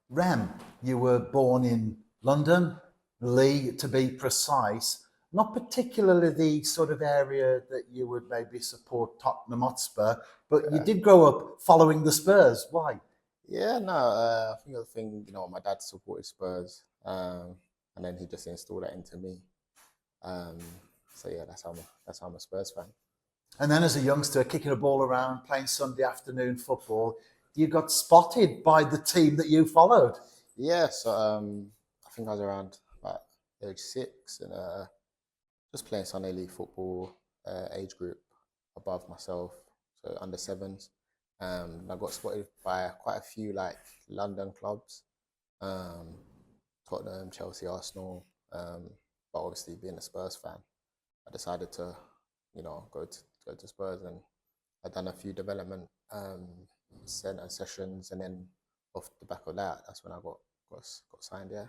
Rem, you were born in London, Lee to be precise, not particularly the sort of area that you would maybe support Tottenham Hotspur, but you Yeah, did grow up following the Spurs. Why? yeah, no, I think the thing, my dad supported Spurs, and then he just installed that into me. Um, so yeah, that's how I'm a Spurs fan. And then as a youngster, kicking a ball around, playing Sunday afternoon football, you got spotted by the team that you followed. Yeah, so I think I was around about age 6 and just playing Sunday league football, age group above myself, so under sevens. I got spotted by quite a few like London clubs, um, Tottenham, Chelsea, Arsenal. But obviously, being a Spurs fan, I decided to, go to Spurs, and I done a few development center sessions, and then off the back of that, that's when I got signed. Yeah.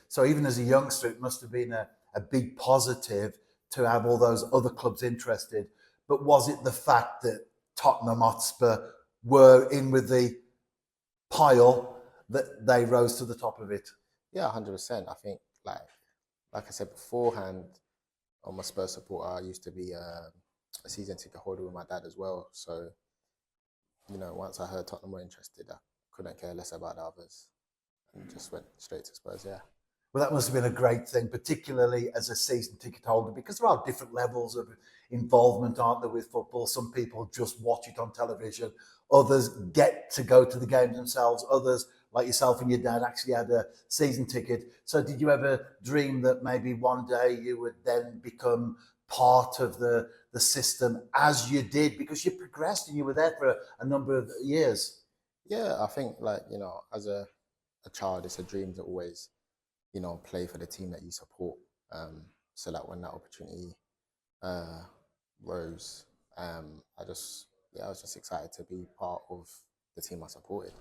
So even as a youngster, it must have been a big positive to have all those other clubs interested. But was it the fact that Tottenham Hotspur were in with the pile that they rose to the top of it? Yeah, 100%. I think like I said beforehand, I'm a Spurs supporter. I used to be a season ticket holder with my dad as well. So once I heard Tottenham were interested, I couldn't care less about the others, and just went straight to Spurs. Yeah. Well, that must have been a great thing, particularly as a season ticket holder, because there are different levels of involvement, aren't there, with football? Some people just watch it on television, others get to go to the games themselves, others, like yourself and your dad, actually had a season ticket. So, did you ever dream that maybe one day you would then become part of the system as you did, because you progressed and you were there for a number of years? Yeah, I think as a child, it's a dream to always play for the team that you support. So that when that opportunity uh, rose, I was just excited to be part of the team I supported.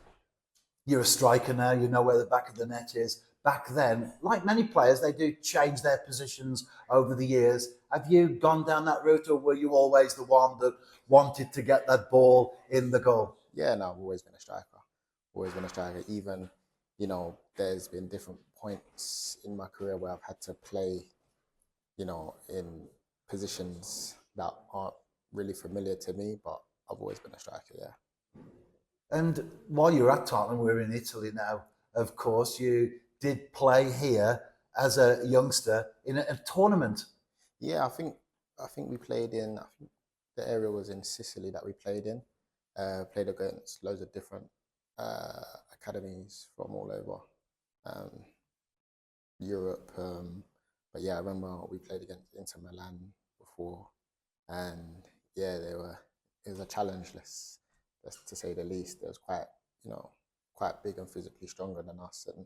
You're a striker now, you know where the back of the net is. Back then, like many players, they do change their positions over the years. Have you gone down that route, or were you always the one that wanted to get that ball in the goal? Yeah, no, I've always been a striker. Always been a striker. Even, there's been different points in my career where I've had to play, in positions that aren't really familiar to me, but I've always been a striker. Yeah. And while you're at Tottenham, we're in Italy now, of course, you did play here as a youngster in a tournament. Yeah, I think we played in. I think the area was in Sicily that we played in. Played against loads of different uh, academies from all over um, Europe. But yeah, I remember we played against Inter Milan before, and yeah, they were. It was a challenge, let's to say the least. It was you know, quite big and physically stronger than us, and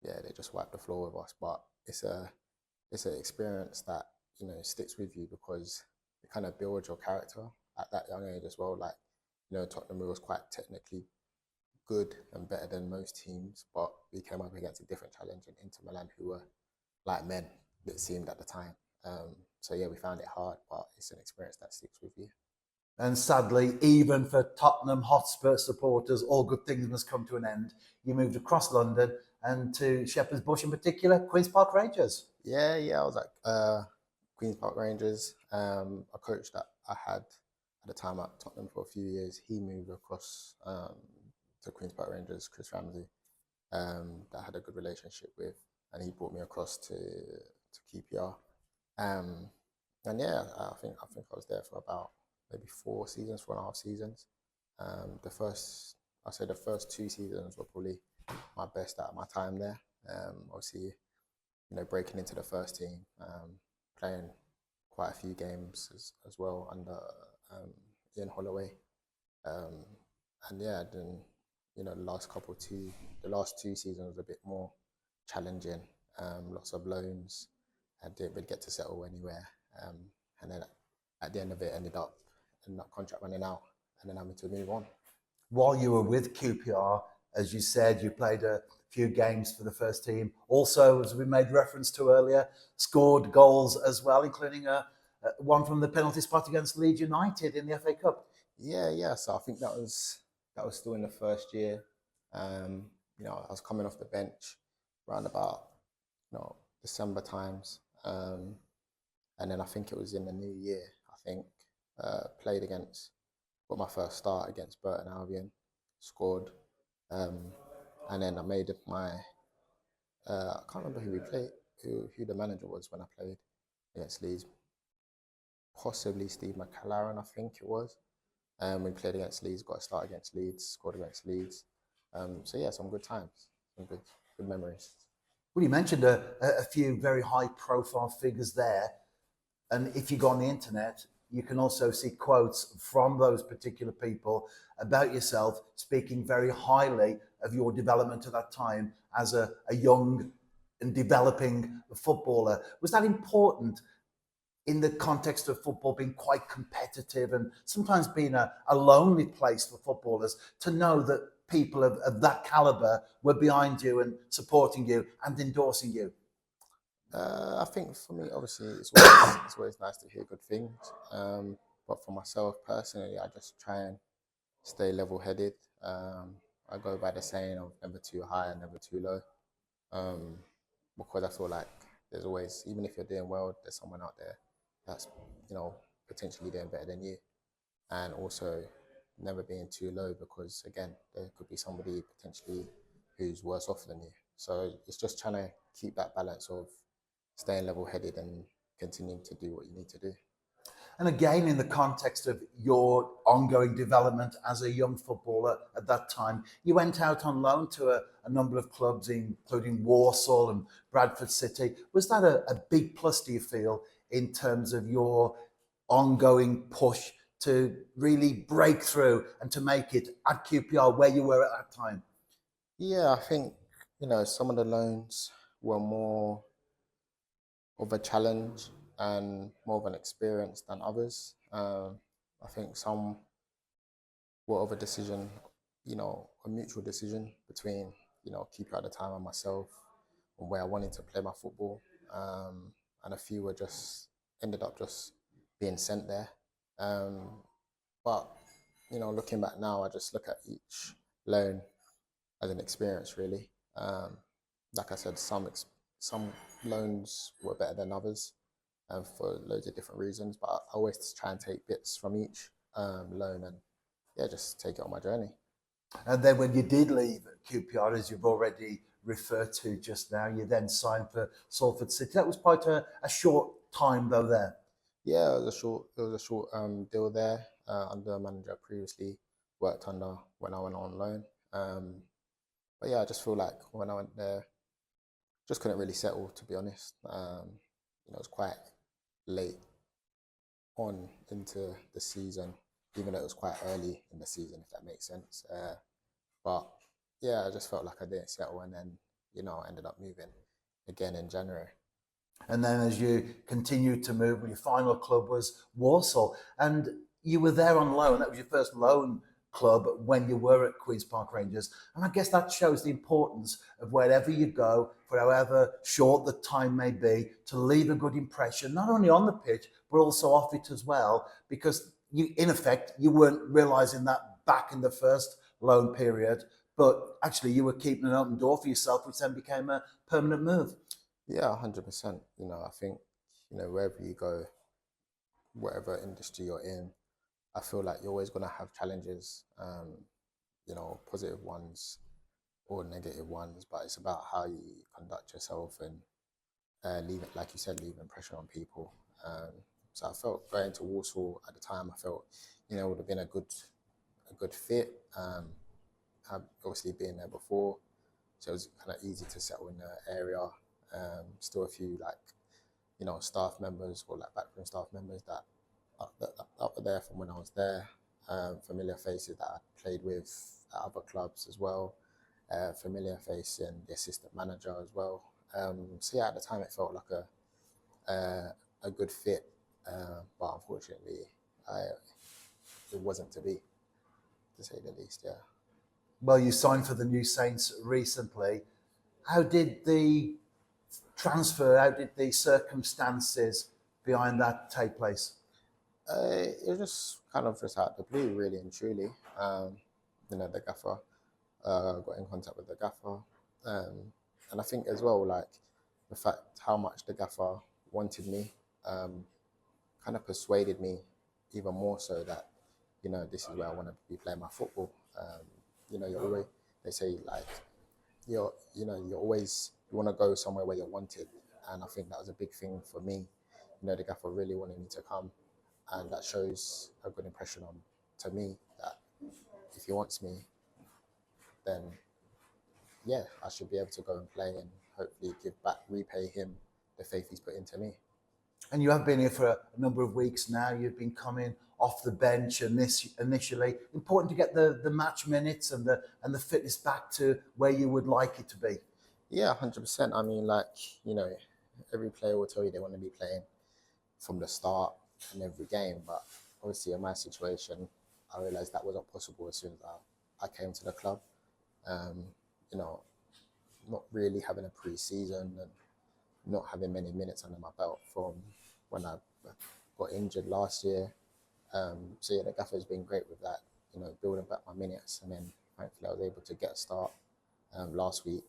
yeah, they just wiped the floor with us. But it's an experience that sticks with you because it kind of builds your character at that young age as well. Like Tottenham was quite technically good and better than most teams, but we came up against a different challenge in Inter Milan, who were like men that seemed at the time. So yeah, we found it hard, but it's an experience that sticks with you. And sadly, even for Tottenham Hotspur supporters, all good things must come to an end. You moved across London and to Shepherd's Bush in particular, Queen's Park Rangers. Yeah, yeah, I was like Queens Park Rangers. A coach that I had at the time at Tottenham for a few years, he moved across to Queens Park Rangers, Chris Ramsey, that I had a good relationship with, and he brought me across to QPR. Um, and yeah, I think I was there for about maybe 4 seasons, 4.5 seasons. The first, I say the first 2 seasons were probably my best out of my time there. Obviously, breaking into the first team, playing quite a few games as well under Ian Holloway. Um, and yeah, then the last 2 seasons was a bit more challenging. Lots of loans. I didn't really get to settle anywhere. Um, and then at the end of it, ended up contract running out, and then having to move on. While you were with QPR, as you said, you played a few games for the first team. Also, as we made reference to earlier, scored goals as well, including one from the penalty spot against Leeds United in the FA Cup. Yeah, yeah. So I think that was still in the first year. Um, I was coming off the bench around about, December times. And then I think it was in the new year, I think, played against, got my first start against Burton Albion, scored. Um, and then I made it I can't remember who we played, who the manager was when I played against Leeds. Possibly Steve McClaren, I think it was. We played against Leeds, got a start against Leeds, scored against Leeds. So yeah, some good times, some good memories. Well, you mentioned a few very high profile figures there. And if you go on the internet, you can also see quotes from those particular people about yourself, speaking very highly of your development at that time as a young and developing footballer. Was that important in the context of football being quite competitive and sometimes being a lonely place for footballers, to know that people of that caliber were behind you and supporting you and endorsing you? I think for me, obviously, it's always nice to hear good things. But for myself personally, I just try and stay level-headed. I go by the saying of never too high and never too low. Um, because I feel like there's always, even if you're doing well, there's someone out there that's, potentially doing better than you. And also never being too low, because again, there could be somebody potentially who's worse off than you. So it's just trying to keep that balance of staying level-headed and continuing to do what you need to do. And again, in the context of your ongoing development as a young footballer at that time, you went out on loan to a number of clubs, including Warsaw and Bradford City. Was that a big plus, do you feel, in terms of your ongoing push to really break through and to make it at QPR where you were at that time? Yeah, I think, some of the loans were more of a challenge and more of an experience than others. I think some were of a decision, a mutual decision between, keeper at the time and myself on where I wanted to play my football. And a few were just ended up just being sent there. Um, but, looking back now, I just look at each loan as an experience, really. Like I said, some loans were better than others, for loads of different reasons. But I always try and take bits from each loan and yeah, just take it on my journey. And then when you did leave QPR, as you've already referred to just now, you then signed for Salford City. That was quite a short time, though, there. Yeah, it was a short deal there, under a manager I previously worked under when I went on loan. But yeah, I just feel like when I went there, just couldn't really settle, to be honest. It was quite late on into the season, even though it was quite early in the season, if that makes sense. But yeah, I just felt like I didn't settle, and then I ended up moving again in January. And then as you continued to move, your final club was Warsaw. And you were there on loan. That was your first loan club when you were at Queen's Park Rangers. And I guess that shows the importance of wherever you go, for however short the time may be, to leave a good impression, not only on the pitch, but also off it as well. Because you, in effect, you weren't realising that back in the first loan period, but actually you were keeping an open door for yourself, which then became a permanent move. Yeah, 100%. I think, wherever you go, whatever industry you're in, I feel like you're always gonna have challenges, positive ones or negative ones, but it's about how you conduct yourself and leave it, like you said, leave an impression on people. Um, so I felt going to Warsaw at the time, I felt, it would have been a good fit. I've obviously been there before, so it was kind of easy to settle in the area. Still a few staff members or like backroom staff members that were there from when I was there. Familiar faces that I played with at other clubs as well. Familiar face and the assistant manager as well. So yeah, at the time it felt like a good fit, but unfortunately, it wasn't to be, to say the least. Yeah. Well, you signed for the New Saints recently. How did the transfer, how did the circumstances behind that take place? It was just kind of just out of the blue, really and truly. The gaffer got in contact with the gaffer, and I think as well, like the fact how much the gaffer wanted me, kind of persuaded me even more so that this is where I want to be playing my football. You're always, they say, like, you're always, you want to go somewhere where you're wanted, and I think that was a big thing for me. The gaffer really wanted me to come, and that shows a good impression on to me that if he wants me, then yeah, I should be able to go and play and hopefully give back, repay him the faith he's put into me. And you have been here for a number of weeks now. You've been coming off the bench, and this initially important to get the match minutes and the fitness back to where you would like it to be. Yeah, 100%. I mean, like, every player will tell you they want to be playing from the start in every game, but obviously in my situation, I realized that wasn't possible as soon as I came to the club. Um, you know, not really having a pre-season and not having many minutes under my belt from when I got injured last year. So yeah, the gaffer's been great with that, building back my minutes, and then thankfully I was able to get a start last week,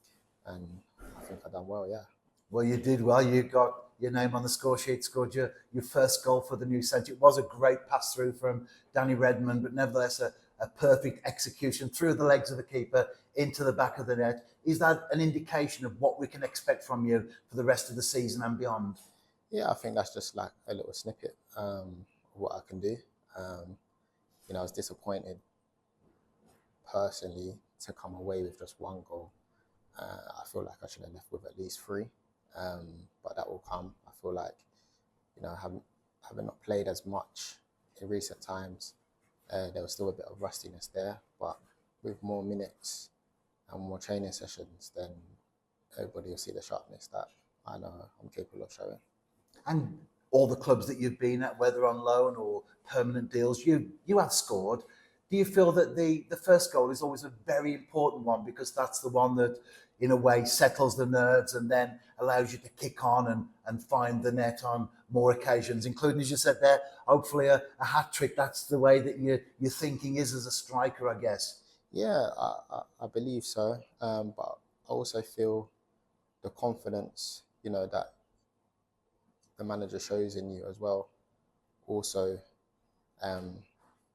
and I think I done well. Yeah. Well, you did well. You got your name on the score sheet, scored your first goal for the new centre. It was a great pass through from Danny Redmond, but nevertheless a perfect execution through the legs of the keeper into the back of the net. Is that an indication of what we can expect from you for the rest of the season and beyond? Yeah, I think that's just like a little snippet of what I can do. I was disappointed personally to come away with just one goal. I feel like I should have left with at least three, but that will come. I feel like, having not played as much in recent times, there was still a bit of rustiness there. But with more minutes and more training sessions, then everybody will see the sharpness that I know I'm capable of showing. And all the clubs that you've been at, whether on loan or permanent deals, you have scored. Do you feel that the first goal is always a very important one because that's the one that, in a way, settles the nerves and then allows you to kick on and find the net on more occasions, including, as you said there, hopefully a hat trick? That's the way that your thinking is as a striker, I guess. Yeah, I believe so. But I also feel the confidence, that the manager shows in you as well, also um,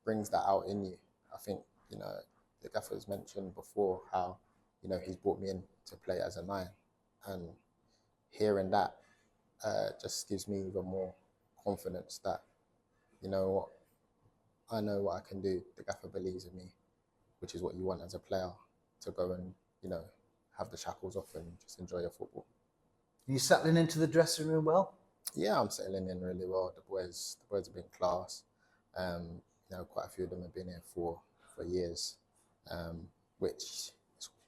brings that out in you. I think, the gaffer's mentioned before how, he's brought me in to play as a 9. And hearing that just gives me even more confidence that, you know what, I know what I can do. The gaffer believes in me, which is what you want as a player, to go and, have the shackles off and just enjoy your football. Are you settling into the dressing room well? Yeah, I'm settling in really well. The boys have been class. Quite a few of them have been here for years, which is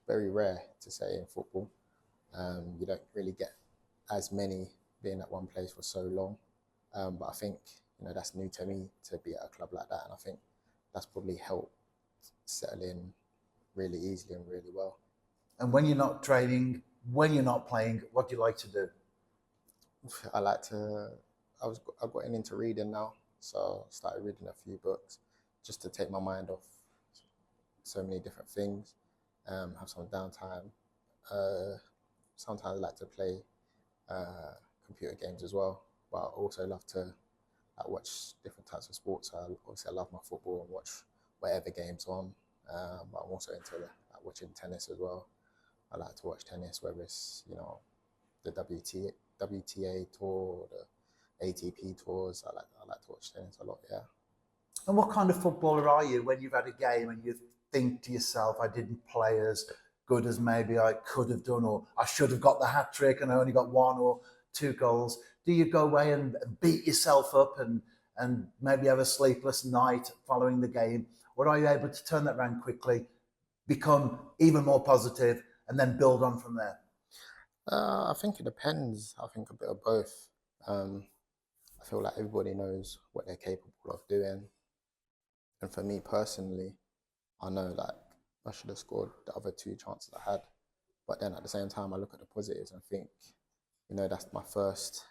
very rare to say in football. You don't really get as many being at one place for so long. But I think, that's new to me to be at a club like that. And I think that's probably helped settle in really easily and really well. And when you're not training, when you're not playing, what do you like to do? I like to, I've gotten into reading now. So I started reading a few books just to take my mind off so many different things, have some downtime. Sometimes I like to play computer games as well, but I also love to watch different types of sports. Obviously, I love my football and watch whatever game's on, but I'm also into watching tennis as well. I like to watch tennis, whether it's, the WTA tour, the ATP tours. I like to watch tennis a lot, yeah. And what kind of footballer are you when you've had a game and you think to yourself, I didn't play as good as maybe I could have done, or I should have got the hat trick and I only got 1 or 2 goals? Do you go away and beat yourself up and maybe have a sleepless night following the game? Or are you able to turn that around quickly, become even more positive, and then build on from there? I think it depends. I think a bit of both. I feel like everybody knows what they're capable of doing. And for me personally, I know that I should have scored the other 2 chances I had. But then at the same time, I look at the positives and think, that's my first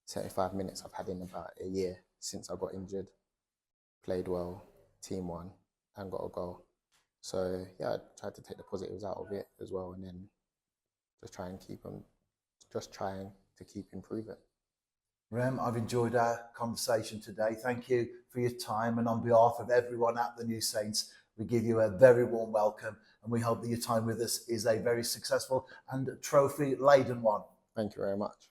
75 minutes I've had in about a year since I got injured. Played well, team won, and got a goal. So yeah, I tried to take the positives out of it as well, and then just trying to keep improving. Rem, I've enjoyed our conversation today. Thank you for your time. And on behalf of everyone at the New Saints, we give you a very warm welcome. And we hope that your time with us is a very successful and trophy-laden one. Thank you very much.